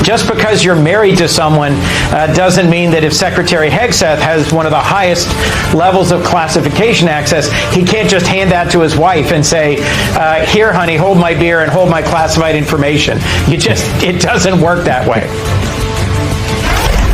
Just because you're married to someone doesn't mean that if Secretary Hegseth has one of the highest levels of classification access, he can't just hand that to his wife and say, here, honey, hold my beer and hold my classified information. It doesn't work that way.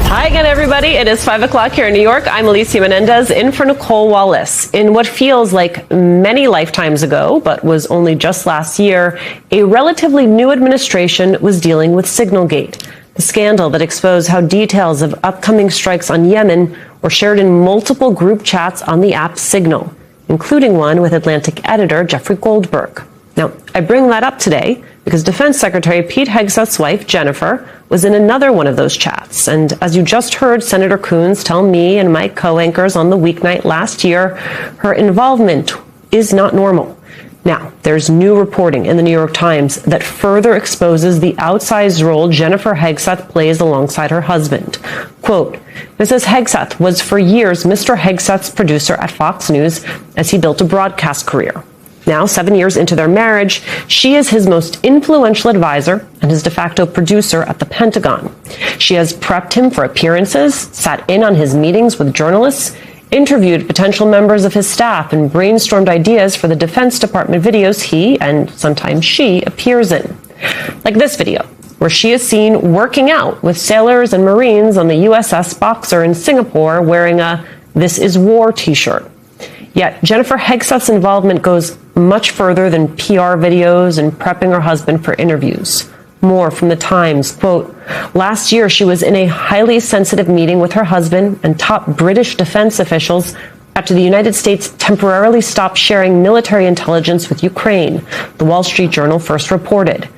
Hi again, everybody. It is 5 o'clock here in New York. I'm Alicia Menendez in for Nicole Wallace. In what feels like many lifetimes ago, but was only just last year, a relatively new administration was dealing with Signalgate, the scandal that exposed how details of upcoming strikes on Yemen were shared in multiple group chats on the app Signal, including one with Atlantic editor Jeffrey Goldberg. Now, I bring that up today because Defense Secretary Pete Hegseth's wife, Jennifer, was in another one of those chats. And as you just heard Senator Coons tell me and my co-anchors on the weeknight last year, her involvement is not normal. Now, there's new reporting in the New York Times that further exposes the outsized role Jennifer Hegseth plays alongside her husband. Quote, Mrs. Hegseth was for years Mr. Hegseth's producer at Fox News as he built a broadcast career. Now, 7 years into their marriage, she is his most influential advisor and his de facto producer at the Pentagon. She has prepped him for appearances, sat in on his meetings with journalists, interviewed potential members of his staff, and brainstormed ideas for the Defense Department videos he, and sometimes she, appears in. Like this video, where she is seen working out with sailors and Marines on the USS Boxer in Singapore wearing a "This is War" t-shirt. Yet Jennifer Hegseth's involvement goes much further than PR videos and prepping her husband for interviews. More from the Times, quote, last year she was in a highly sensitive meeting with her husband and top British defense officials after the United States temporarily stopped sharing military intelligence with Ukraine, the Wall Street Journal first reported.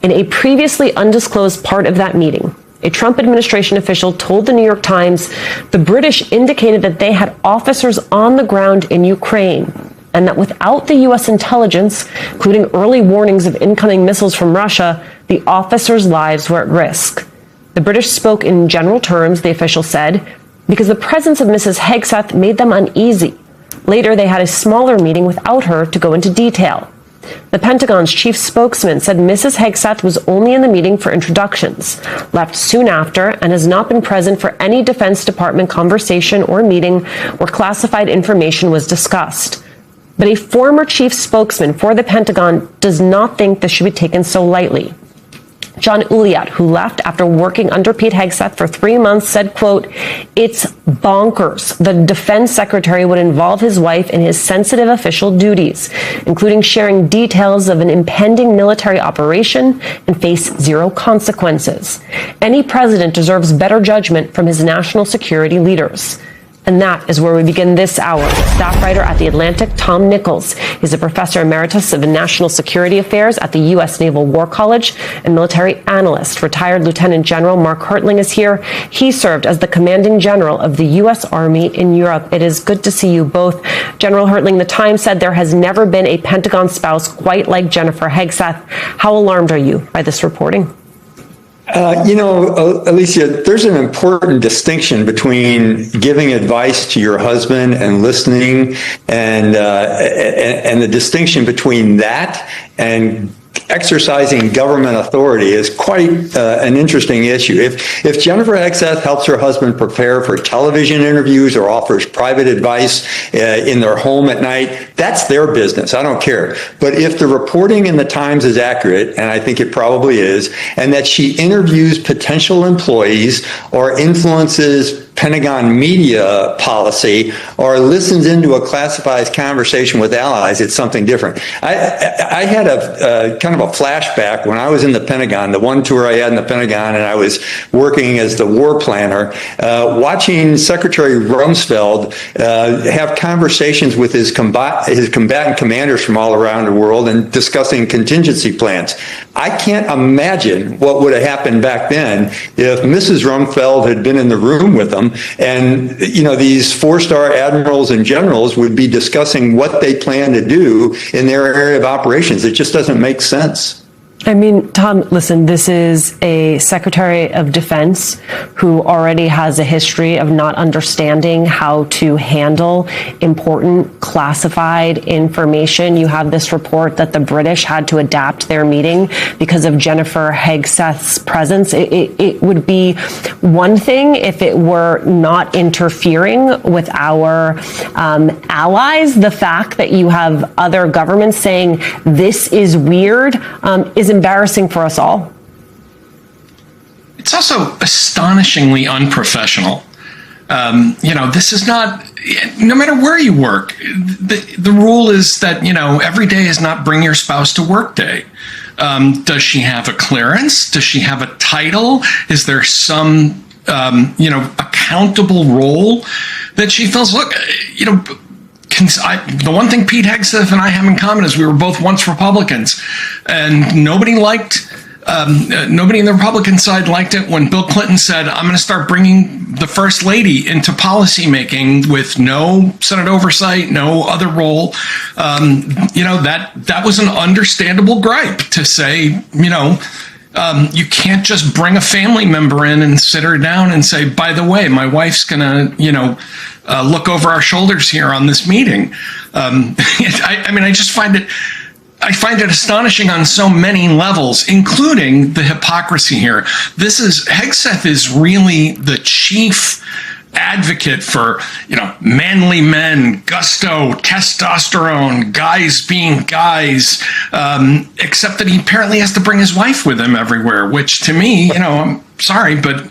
In a previously undisclosed part of that meeting, a Trump administration official told the New York Times the British indicated that they had officers on the ground in Ukraine and that without the U.S. intelligence, including early warnings of incoming missiles from Russia, the officers' lives were at risk. The British spoke in general terms, the official said, because the presence of Mrs. Hegseth made them uneasy. Later, they had a smaller meeting without her to go into detail. The Pentagon's chief spokesman said Mrs. Hegseth was only in the meeting for introductions, left soon after, and has not been present for any Defense Department conversation or meeting where classified information was discussed. But a former chief spokesman for the Pentagon does not think this should be taken so lightly. John Uliat, who left after working under Pete Hegseth for 3 months, said, quote, it's bonkers the defense secretary would involve his wife in his sensitive official duties, including sharing details of an impending military operation and face zero consequences. Any president deserves better judgment from his national security leaders. And that is where we begin this hour. Staff writer at The Atlantic, Tom Nichols. He's a professor emeritus of national security affairs at the U.S. Naval War College and military analyst. Retired Lieutenant General Mark Hertling is here. He served as the commanding general of the U.S. Army in Europe. It is good to see you both. General Hertling, the Times said there has never been a Pentagon spouse quite like Jennifer Hegseth. How alarmed are you by this reporting? Alicia, there's an important distinction between giving advice to your husband and listening, and the distinction between that and exercising government authority is quite an interesting issue. If Jennifer Hegseth helps her husband prepare for television interviews or offers private advice in their home at night, that's their business. I don't care. But if the reporting in the Times is accurate, and I think it probably is, and that she interviews potential employees or influences Pentagon media policy or listens into a classified conversation with allies, it's something different. I had a kind of a flashback when I was in the Pentagon, the one tour I had in the Pentagon, and I was working as the war planner, watching Secretary Rumsfeld have conversations with his combatant commanders from all around the world and discussing contingency plans. I can't imagine what would have happened back then if Mrs. Rumsfeld had been in the room with them, and these four-star admirals and generals would be discussing what they plan to do in their area of operations. It just doesn't make sense. I mean, Tom, listen, this is a Secretary of Defense who already has a history of not understanding how to handle important classified information. You have this report that the British had to adapt their meeting because of Jennifer Hegseth's presence. It would be one thing if it were not interfering with our allies. The fact that you have other governments saying this is weird is embarrassing for us all. It's also astonishingly unprofessional. This is not, no matter where you work, the rule is that, every day is not bring your spouse to work day. Does she have a clearance? Does she have a title? Is there some, accountable role that she feels? Look, the one thing Pete Hegseth and I have in common is we were both once Republicans, and nobody in the Republican side liked it when Bill Clinton said, I'm going to start bringing the First Lady into policymaking with no Senate oversight, no other role. That was an understandable gripe to say, you can't just bring a family member in and sit her down and say, by the way, my wife's going to, look over our shoulders here on this meeting. I just find it astonishing on so many levels, including the hypocrisy here. Hegseth is really the chief advocate for, manly men, gusto, testosterone, guys being guys, except that he apparently has to bring his wife with him everywhere, which to me, I'm sorry, but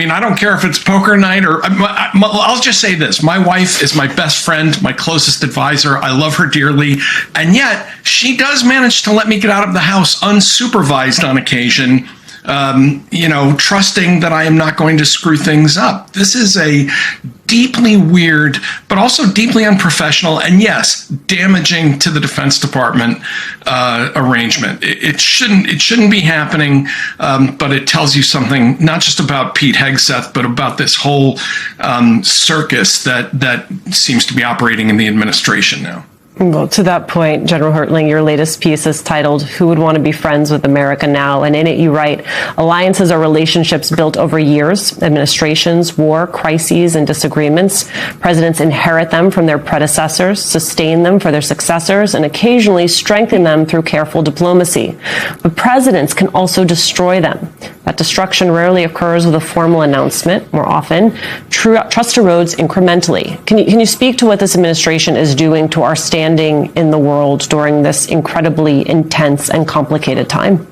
I don't care if it's poker night or I'll just say this. My wife is my best friend, my closest advisor. I love her dearly. And yet she does manage to let me get out of the house unsupervised on occasion, trusting that I am not going to screw things up. This is a deeply weird, but also deeply unprofessional, and yes, damaging to the Defense Department arrangement. It shouldn't be happening, but it tells you something not just about Pete Hegseth, but about this whole circus that seems to be operating in the administration now. Well, to that point, General Hertling, your latest piece is titled, Who Would Want to Be Friends with America Now? And in it, you write, alliances are relationships built over years, administrations, war, crises, and disagreements. Presidents inherit them from their predecessors, sustain them for their successors, and occasionally strengthen them through careful diplomacy. But presidents can also destroy them. That destruction rarely occurs with a formal announcement. More often, trust erodes incrementally. Can you speak to what this administration is doing to our standing in the world during this incredibly intense and complicated time?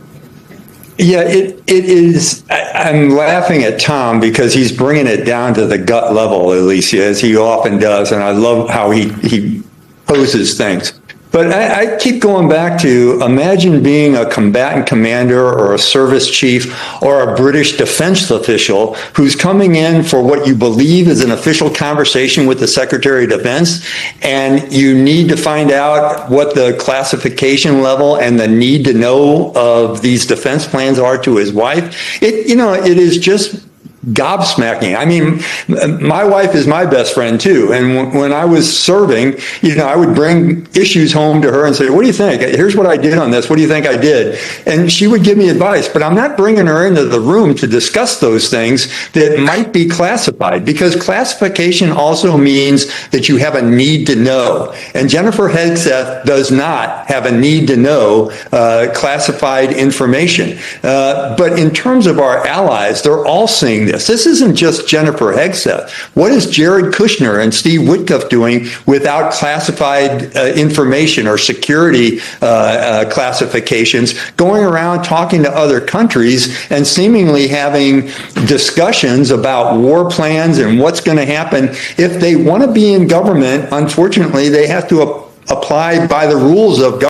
Yeah, it is. I'm laughing at Tom because he's bringing it down to the gut level, Alicia, as he often does. And I love how he poses things. But I keep going back to imagine being a combatant commander or a service chief or a British defense official who's coming in for what you believe is an official conversation with the Secretary of Defense, and you need to find out what the classification level and the need to know of these defense plans are to his wife. It is just gobsmacking. I mean, my wife is my best friend too. And when I was serving, I would bring issues home to her and say, what do you think? Here's what I did on this. What do you think I did? And she would give me advice, but I'm not bringing her into the room to discuss those things that might be classified, because classification also means that you have a need to know. And Jennifer Hegseth does not have a need to know classified information. But in terms of our allies, they're all seeing this. This isn't just Jennifer Hegseth. What is Jared Kushner and Steve Witkoff doing without classified information or security classifications, going around talking to other countries and seemingly having discussions about war plans and what's going to happen? If they want to be in government, unfortunately, they have to apply by the rules of government.